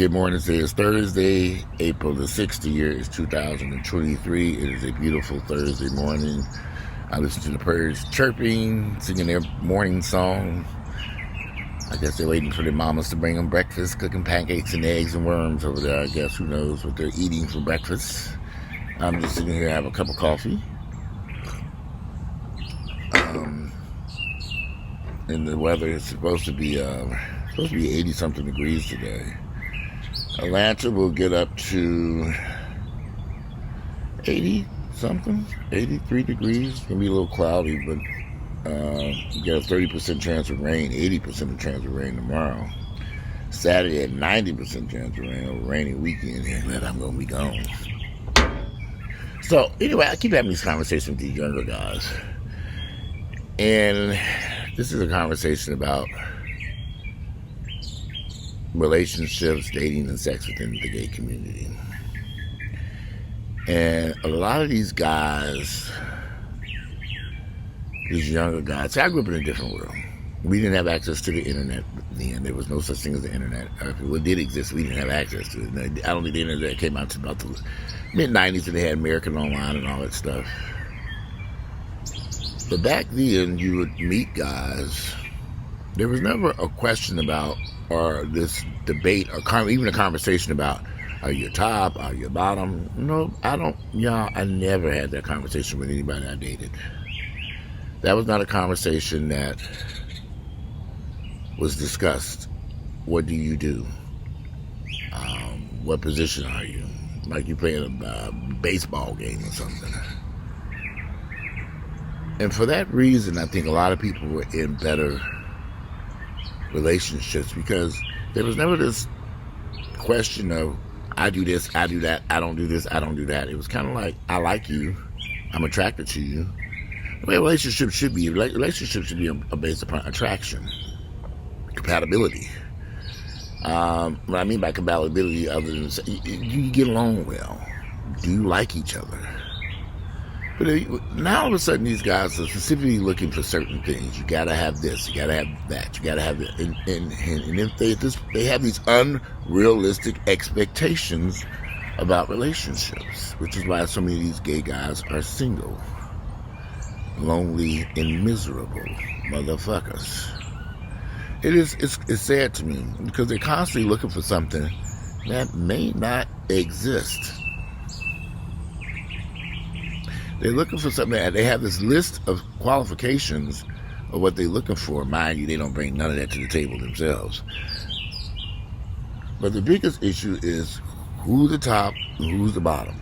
Good morning. Today is Thursday, April the 6th. The year is 2023. It is a beautiful Thursday morning. I listen to the birds chirping, singing their morning song. I guess they're waiting for their mamas to bring them breakfast, cooking pancakes and eggs and worms over there. I guess who knows what they're eating for breakfast. I'm just sitting here, have a cup of coffee. And the weather is supposed to be 80 something degrees today. Atlanta will get up to 80 something, 83 degrees. It's gonna be a little cloudy, but you got a 30% chance of rain, 80% chance of rain tomorrow. Saturday at 90% chance of rain, a rainy weekend, and then I'm gonna be gone. So anyway, I keep having these conversations with these younger guys, and this is a conversation about relationships, dating, and sex within the gay community. And a lot of these guys, these younger guys, see, I grew up in a different world. We didn't have access to the internet then. There was no such thing as the internet. If it did exist, we didn't have access to it. I don't think the internet came out until about the mid-90s, and they had American Online and all that stuff. But back then, you would meet guys. There was never a question about, or this debate, or even a conversation about, are you top, are you bottom? No, I don't, I never had that conversation with anybody I dated. That was not a conversation that was discussed. What do you do? What position are you? Like you playing a baseball game or something. And for that reason, I think a lot of people were in better relationships, because there was never this question of, I do this, I do that, I don't do this, I don't do that. It was kind of like, I like you, I'm attracted to you. The way a relationship should be, based upon attraction, compatibility. What I mean by compatibility, other than you get along well, do you like each other? But now all of a sudden, these guys are specifically looking for certain things. You gotta have this, you gotta have that, you gotta have it. And if they have these unrealistic expectations about relationships, which is why so many of these gay guys are single, lonely, and miserable motherfuckers. It's sad to me, because they're constantly looking for something that may not exist. They're looking for something that they have this list of qualifications of what they're looking for. Mind you, they don't bring none of that to the table themselves. But the biggest issue is who's the top and who's the bottom.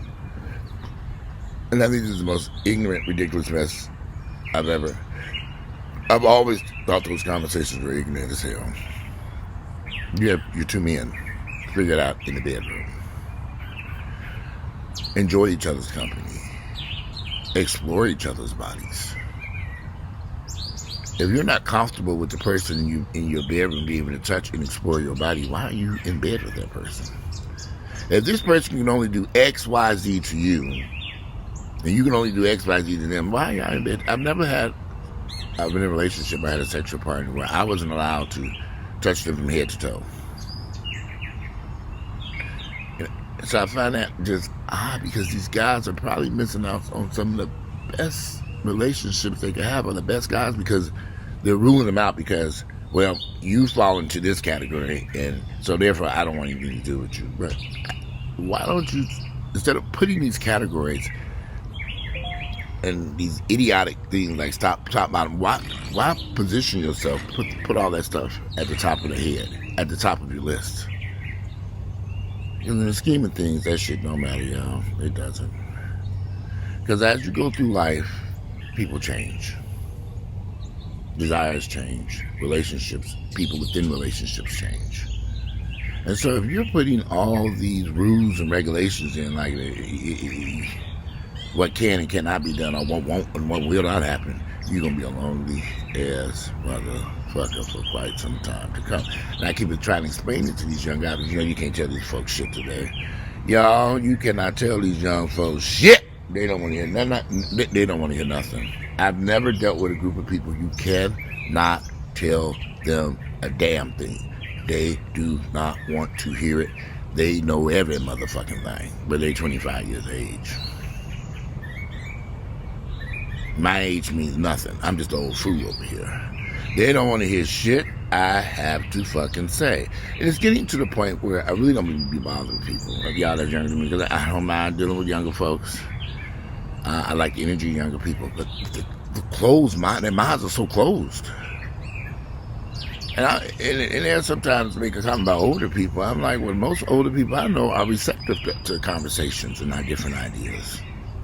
And I think this is the most ignorant, ridiculous mess I've always thought those conversations were ignorant as hell. You have your two men, figure it out in the bedroom. Enjoy each other's company. Explore each other's bodies. If you're not comfortable with the person in your bedroom being able to touch and explore your body, why are you in bed with that person? If this person can only do X, Y, Z to you, and you can only do X, Y, Z to them, why are you in bed? I've been in a relationship, I had a sexual partner where I wasn't allowed to touch them from head to toe. So I find that just odd, because these guys are probably missing out on some of the best relationships they could have, or the best guys, because they're ruling them out because, well, you fall into this category, and so therefore I don't want anything to do with you. But why don't you, instead of putting these categories and these idiotic things like top, bottom, why position yourself, put all that stuff at the top of the head, at the top of your list? In the scheme of things, that shit don't matter, y'all. It doesn't. Because as you go through life, people change. Desires change. Relationships, people within relationships change. And so if you're putting all these rules and regulations in, like what can and cannot be done, or what won't and what will not happen, you're going to be a lonely ass motherfucker for quite some time to come. And I keep trying to explain it to these young guys, because you can't tell these folks shit today. Y'all, you cannot tell these young folks shit. They don't want to hear nothing. They don't want to hear nothing. I've never dealt with a group of people you cannot tell them a damn thing. They do not want to hear it. They know every motherfucking thing, but they 25 years of age. My age means nothing. I'm just an old fool over here. They don't want to hear shit I have to fucking say. And it's getting to the point where I really don't even be bothering people. Like y'all that's younger than me, because I don't mind dealing with younger folks. I like the energy of younger people, but the closed mind, their minds are so closed. And they sometimes make a comment about older people. I'm like, well, most older people I know are receptive to conversations and not different ideas.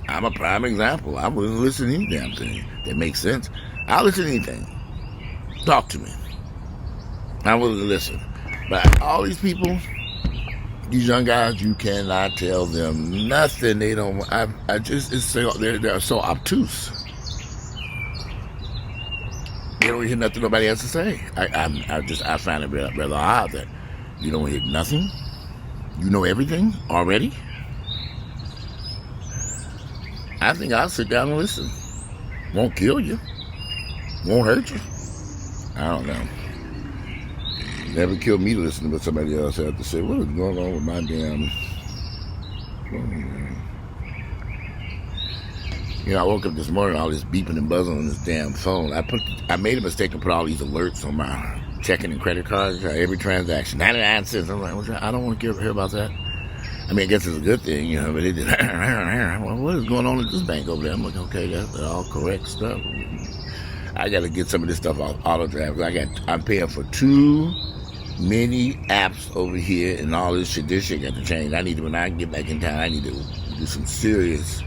I'm a prime example. I wouldn't listen to any damn thing that makes sense. I'll listen to anything. Talk to me. I wouldn't listen. But all these people, these young guys, you cannot tell them nothing. They don't. They're so obtuse. They don't hear nothing nobody has to say. I find it rather odd that you don't hear nothing. You know everything already. I think I'll sit down and listen. Won't kill you. Won't hurt you. I don't know. Never killed me to listen to what somebody else had to say. What is going on with my damn... You know, I woke up this morning, all this beeping and buzzing on this damn phone. I made a mistake and put all these alerts on my checking and credit cards, every transaction, 99 cents. I'm like, I don't want to hear about that. I mean, I guess it's a good thing, you know, but it just, what is going on at this bank over there? I'm like, okay, that's all correct stuff. I got to get some of this stuff off auto draft. I'm paying for too many apps over here and all this shit. This shit got to change. When I get back in town, I need to do some serious.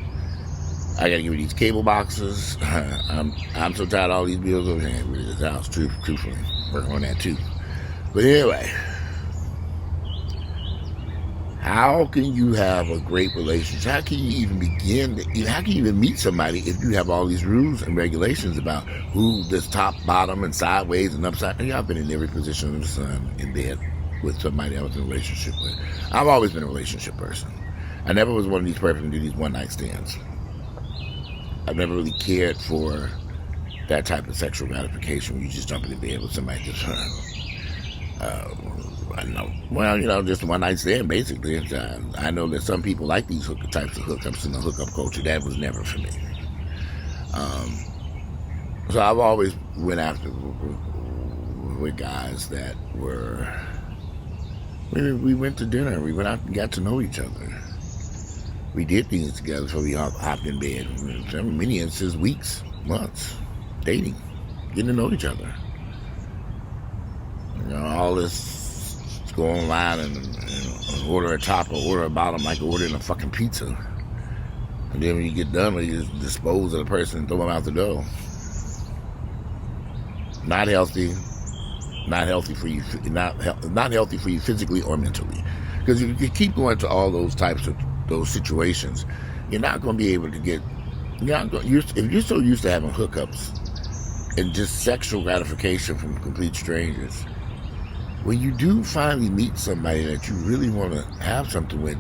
I got to get rid of these cable boxes. I'm so tired of all these bills over here. Get rid of this house, truthfully. Working on that too. But anyway, how can you have a great relationship? How can you even begin how can you even meet somebody if you have all these rules and regulations about who this top, bottom, and sideways and upside down? I've been in every position of the sun in bed with somebody I was in a relationship with. I've always been a relationship person. I never was one of these persons who do these one-night stands. I've never really cared for that type of sexual gratification when you just jump in bed with somebody just I don't know. Well, you know, just one night stand, basically. I know that some people like these types of hookups in the hookup culture. That was never for me. So I've always went after with guys that were. We went to dinner. We went out and got to know each other. We did things together before we hopped in bed. In many instances, weeks, months, dating, getting to know each other. You know, all this go online and order a top or order a bottom like ordering a fucking pizza. And then when you get done, you just dispose of the person and throw them out the door. Not healthy. Not healthy for you. Not healthy for you physically or mentally. Because if you keep going to all those types of those situations, you're not going to be able to get. If you're so used to having hookups and just sexual gratification from complete strangers, when you do finally meet somebody that you really want to have something with,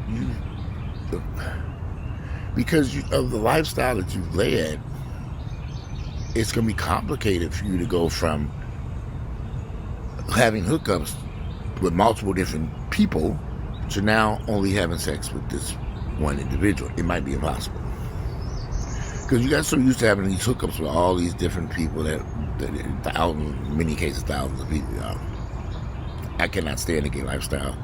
because of the lifestyle that you've led, it's going to be complicated for you to go from having hookups with multiple different people to now only having sex with this one individual. It might be impossible. Because you got so used to having these hookups with all these different people that in many cases, thousands of people. I cannot stand the gay lifestyle.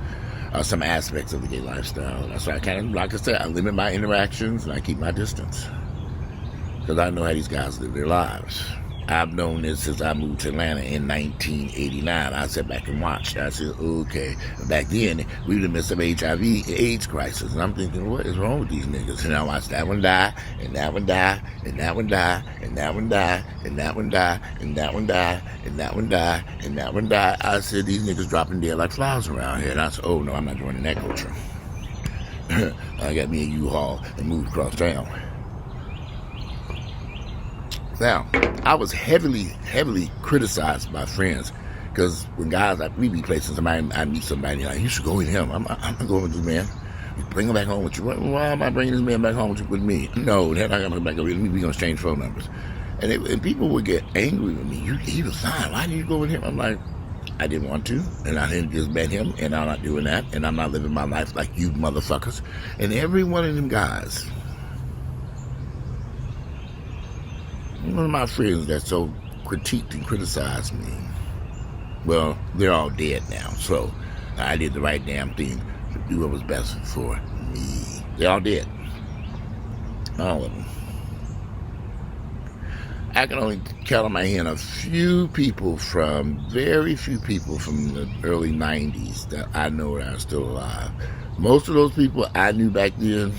Some aspects of the gay lifestyle. That's why like I said, I limit my interactions and I keep my distance. Because I know how these guys live their lives. I've known this since I moved to Atlanta in 1989. I sat back and watched. I said, okay. Back then, we would have missed some HIV/AIDS crisis. And I'm thinking, what is wrong with these niggas? And I watched that one die, and that one die, and that one die, and that one die, and that one die, and that one die, and that one die, and that one die. I said, these niggas dropping dead like flies around here. And I said, oh, no, I'm not joining that culture. I got me a U-Haul and moved across town. Now, I was heavily criticized by friends because when guys, we be places, I meet somebody like, you should go with him. I'm not going with this man. You bring him back home with you. Why am I bringing this man back home with me? No, they're not going to come back with me. We're going to exchange phone numbers. And people would get angry with me. He was fine. Why did you go with him? I'm like, I didn't want to, and I didn't just met him, and I'm not doing that, and I'm not living my life like you motherfuckers. And every one of them guys, one of my friends that so critiqued and criticized me, well, they're all dead now, so I did the right damn thing to do what was best for me. They're all dead. All of them. I can only count on my hand very few people from the early 90s that I know that are still alive. Most of those people I knew back then,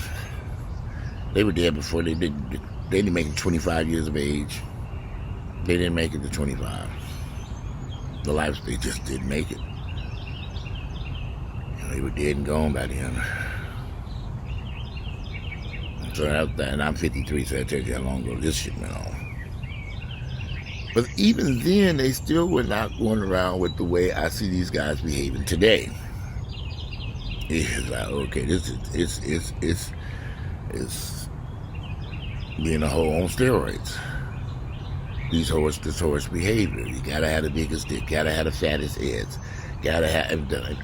they were dead before they didn't make it 25 years of age. They didn't make it to 25. The lives, they just didn't make it. They were dead and gone by then. So and I'm 53, so that tells you how long ago this shit went on. But even then, they still were not going around with the way I see these guys behaving today. It's like, okay, this is it's being a hoe on steroids. This horse behavior. You gotta have the biggest dick, gotta have the fattest heads, gotta have.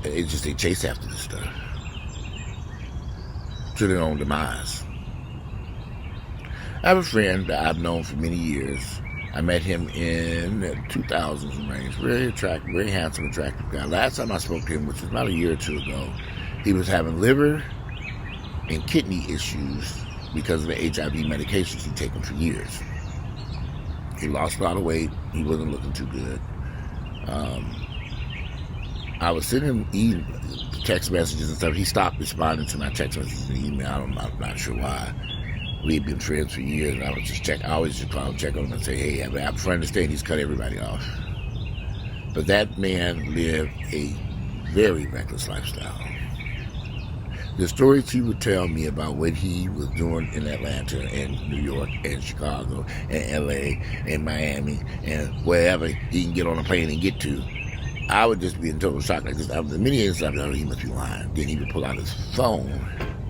It's just they chase after this stuff to their own demise. I have a friend that I've known for many years. I met him in the 2000s range. Very attractive, very handsome, attractive guy. Last time I spoke to him, which was about a year or two ago, he was having liver and kidney issues because of the HIV medications he'd taken for years. He lost a lot of weight. He wasn't looking too good. I was sending him text messages and stuff. He stopped responding to my text messages and email. I'm not sure why. We've been friends for years, and I always just call him, check on him, and say, hey, I'm trying to understand he's cut everybody off. But that man lived a very reckless lifestyle. The stories he would tell me about what he was doing in Atlanta and New York and Chicago and LA and Miami and wherever he can get on a plane and get to, I would just be in total shock. Like this. The many instances I know he must be lying. Then he would pull out his phone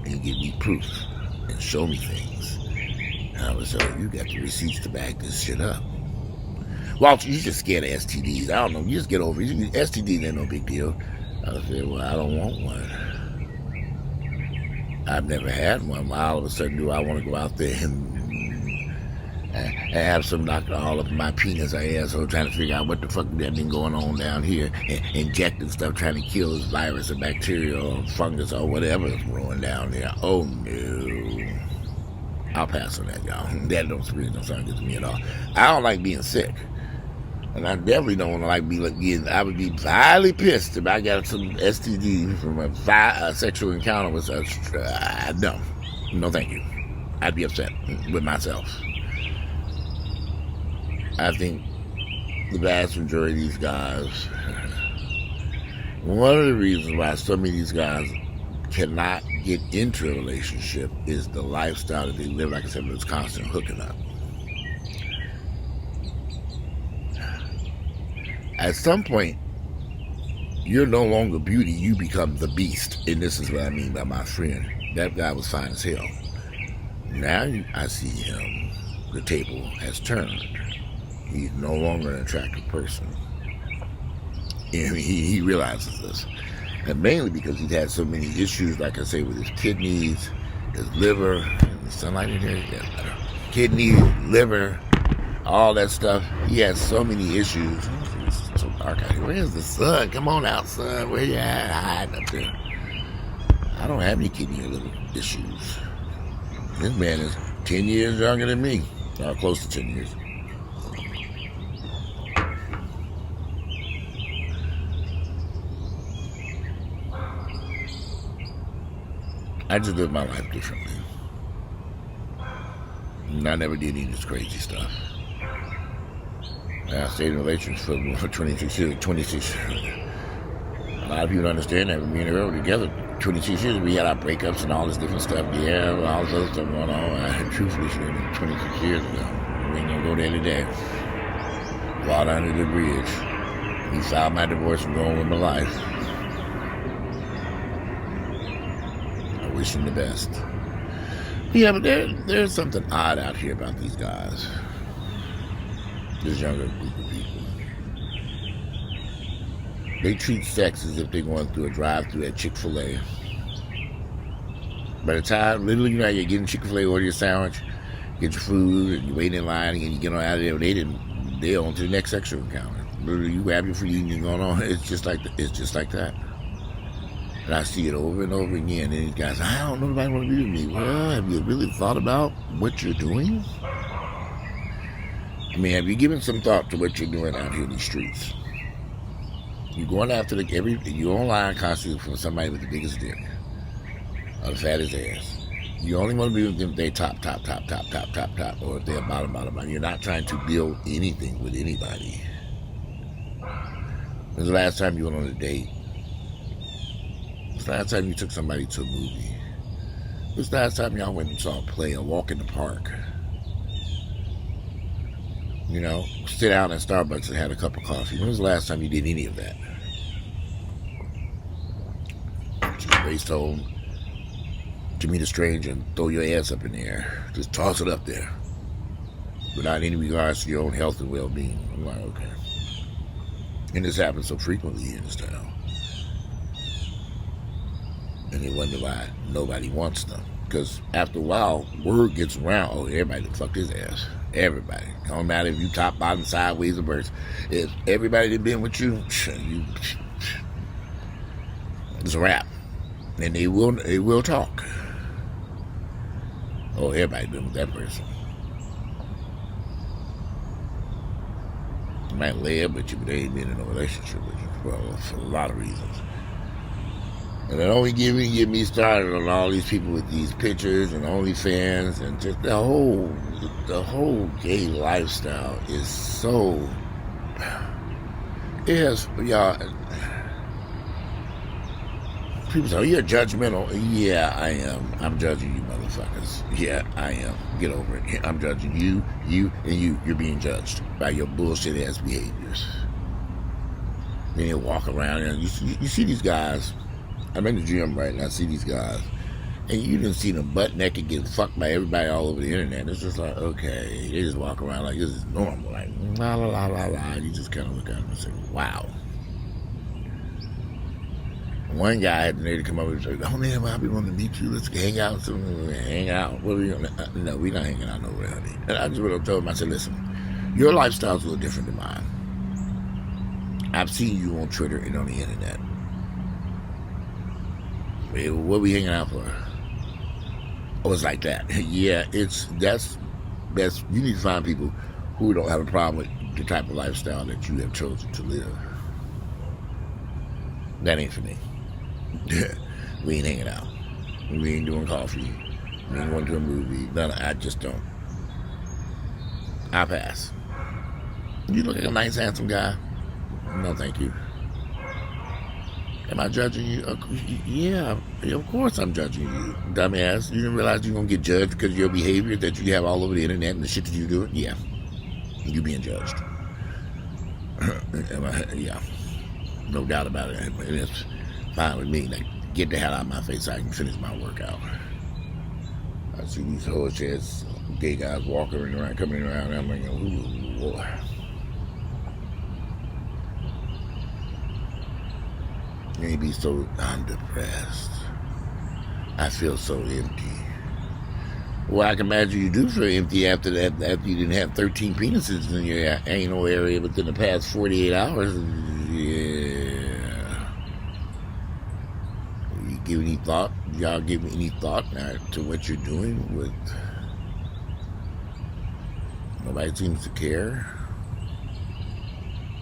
and give me proof and show me things. And I was like, you got the receipts to back this shit up. Walter, you just scared of STDs. I don't know. You just get over it. STDs ain't no big deal. I said, well, I don't want one. I've never had one. Why all of a sudden do I want to go out there and have some doctor all up in my penis or asshole trying to figure out what the fuck that been going on down here and injecting stuff trying to kill this virus or bacteria or fungus or whatever is growing down there. Oh no. I'll pass on that, y'all. That don't sound good to me at all. I don't like being sick. And I definitely don't want to like being. I would be highly pissed if I got some STD from a sexual encounter with no, thank you. I'd be upset with myself. I think the vast majority of these guys. One of the reasons why so many of these guys cannot get into a relationship is the lifestyle that they live. Like I said, it's constant hooking up. At some point, you're no longer beauty, you become the beast. And this is what I mean by my friend. That guy was fine as hell. Now I see him, the table has turned. He's no longer an attractive person. And he realizes this. And mainly because he's had so many issues, like I say, with his kidneys, his liver, and the sunlight in here, yeah, better. Kidney, liver, all that stuff. He has so many issues. It's so dark out here. Where's the sun? Come on out, son. Where you at? Hiding up there. I don't have any kidney or liver issues. This man is 10 years younger than me. Or close to 10 years. I just live my life differently. And I never did any of this crazy stuff. I stayed in a relationship for 26 years. 26 years. A lot of people don't understand that. Me and the girl were together 26 years. We had our breakups and all this different stuff. Yeah, all this other stuff going on. Truthfully, she was 26 years ago. We ain't gonna go there today. Water under the bridge. He filed my divorce and going with my life. I wish him the best. Yeah, but there's something odd out here about these guys. This younger group of people. They treat sex as if they're going through a drive-through at Chick-fil-A. By the time, literally, you're getting Chick-fil-A, order your sandwich, get your food, and you wait in line, and you get on out of there. They're on to the next section counter. Literally, you grab your food and you're going on. It's just like that. And I see it over and over again. And these guys, I don't know if I want to be with me. Well, have you really thought about what you're doing? I mean, have you given some thought to what you're doing out here in these streets? You're going after you're online constantly for somebody with the biggest dick or the fattest ass. You only want to be with them if they top, or if they're bottom. You're not trying to build anything with anybody. When's the last time you went on a date? When's the last time you took somebody to a movie? When's the last time y'all went and saw a play or walk in the park? You know, sit down at Starbucks and had a cup of coffee. When was the last time you did any of that? Just race home to meet a stranger and throw your ass up in the air. Just toss it up there. Without any regards to your own health and well-being. I'm like, okay. And this happens so frequently in this town. And they wonder why nobody wants them. Because after a while, word gets around, oh, everybody fucked his ass. Everybody. Don't matter if you top, bottom, sideways, or birds. If everybody that been with you, it's a wrap. And they will talk. Oh, everybody been with that person. They might lay up with you, but they ain't been in a relationship with you for a lot of reasons. And it only get me started on all these people with these pictures and OnlyFans and just the whole gay lifestyle is so. It has, y'all. People say, oh, you're judgmental. Yeah, I am. I'm judging you, motherfuckers. Yeah, I am. Get over it. I'm judging you, and you. You're being judged by your bullshit ass behaviors. Then you walk around and you see these guys. I'm in the gym right now. I see these guys, and you didn't see them butt naked getting fucked by everybody all over the internet. It's just like, okay, they just walk around like this is normal, like la la la la la. You just kind of look at them and say, wow. One guy had the nerve to come up and say, oh man, I've been wanting to meet you. Let's hang out. Hang out. What are we gonna? No, we're not hanging out nowhere, honey. And I just went up and told him, I said, listen, your lifestyle's a little different than mine. I've seen you on Twitter and on the internet. What are we hanging out for? Oh, it's like that. Yeah, that's best. You need to find people who don't have a problem with the type of lifestyle that you have chosen to live. That ain't for me. We ain't hanging out. We ain't doing coffee. We ain't going to a movie. I just don't. I pass. You look like a nice, handsome guy. No, thank you. Am I judging you? Yeah, of course I'm judging you, dumbass. You didn't realize you're going to get judged because of your behavior that you have all over the internet and the shit that you do? Yeah. You being judged. Yeah. No doubt about it. And it's fine with me. Like, get the hell out of my face so I can finish my workout. I see these horse ass gay guys walking around, coming around, and I'm like, ooh, boy. Maybe so I'm depressed. I feel so empty. Well, I can imagine you do feel empty after that, after you didn't have 13 penises in your anal area within the past 48 hours. Yeah. You give any thought? Y'all give any thought to what you're doing with? Nobody seems to care.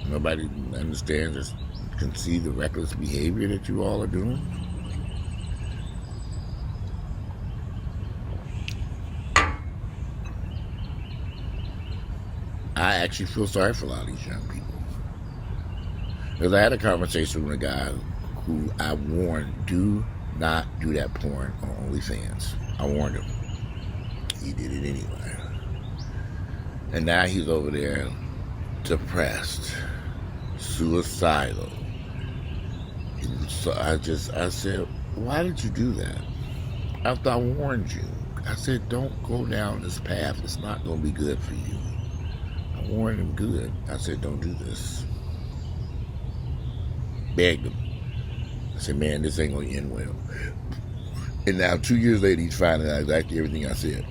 Nobody understands or can see the reckless behavior that you all are doing. I actually feel sorry for a lot of these young people. Because I had a conversation with a guy who I warned, do not do that porn on OnlyFans. I warned him. He did it anyway. And now he's over there depressed, suicidal. And so I said, why did you do that? After I warned you, I said, don't go down this path. It's not going to be good for you. I warned him good. I said, don't do this. Begged him. I said, man, this ain't going to end well. And now 2 years later, he's finding out exactly everything I said.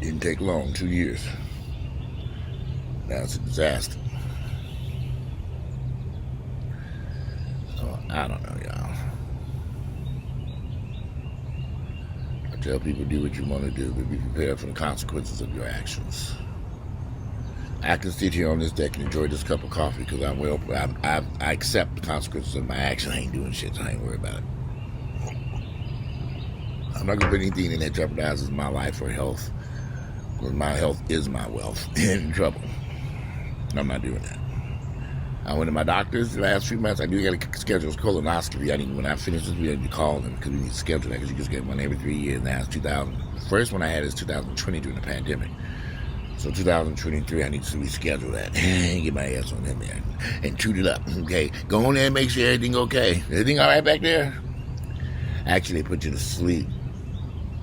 Didn't take long, 2 years. Now it's a disaster. So, I don't know, y'all. I tell people, do what you want to do, but be prepared for the consequences of your actions. I can sit here on this deck and enjoy this cup of coffee because I accept the consequences of my action. I ain't doing shit, so I ain't worried about it. I'm not going to put anything in that jeopardizes my life or health, because my health is my wealth. In trouble. I'm not doing that. I went to my doctor's the last few months. I do got to schedule a colonoscopy. When I finish this, we have to call them because we need to schedule that because you just get one every 3 years. Now it's 2000. The first one I had is 2020 during the pandemic. So 2023, I need to reschedule that and get my ass on in there and toot it up. Okay, go on there and make sure everything okay. Everything all right back there? Actually, they put you to sleep,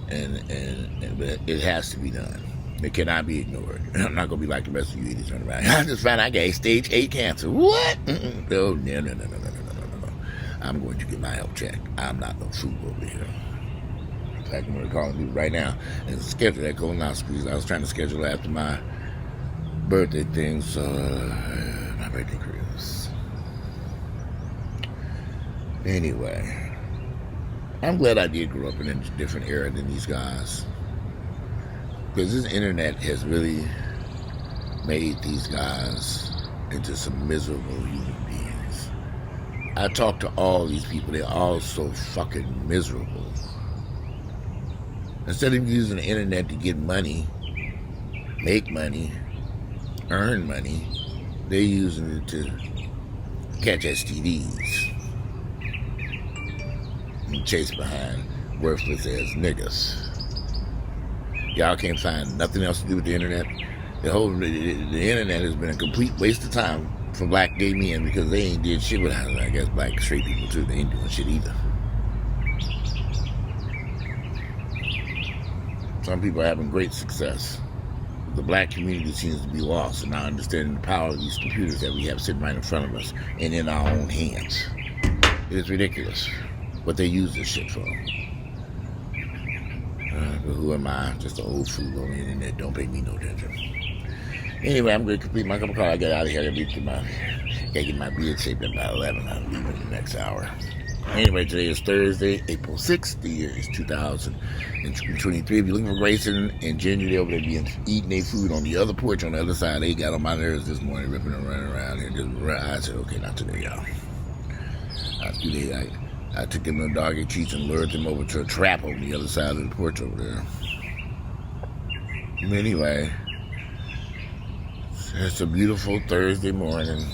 and it has to be done. It cannot be ignored. I'm not gonna be like the rest of you idiots running around. I just found out I got stage 8 cancer. What? No. I'm going to get my health checked. I'm not no fool over here. In fact, I'm going to call people right now and schedule that colonoscopy. I was trying to schedule after my birthday thing, so my birthday cruise. Anyway, I'm glad I did grow up in a different era than these guys, because this internet has really made these guys into some miserable human beings. I talk to all these people. They're all so fucking miserable. Instead of using the internet to get money, make money, earn money, they're using it to catch STDs and chase behind worthless ass niggas. Y'all can't find nothing else to do with the internet. The internet has been a complete waste of time for black gay men because they ain't did shit with, I guess, black straight people too. They ain't doing shit either. Some people are having great success. The black community seems to be lost in not understanding the power of these computers that we have sitting right in front of us and in our own hands. It is ridiculous what they use this shit for. But who am I? Just an old fool on the internet. Don't pay me no attention. Anyway, I'm going to complete my cup of coffee. I get out of here. I gotta get my beard shaped at about 11. I'll leave in the next hour. Anyway, today is Thursday, April 6th. The year is 2023. If you're looking for Grayson and Ginger, they're over there eating their food on the other porch on the other side. They got on my nerves this morning, ripping and running around here. I said, okay, not today, y'all. I took them to doggy treats and lured them over to a trap on the other side of the porch over there. Anyway, it's a beautiful Thursday morning,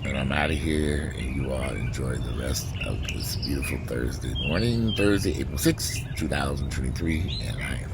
and I'm out of here, and you all enjoy the rest of this beautiful Thursday morning, Thursday, April 6th, 2023, and I am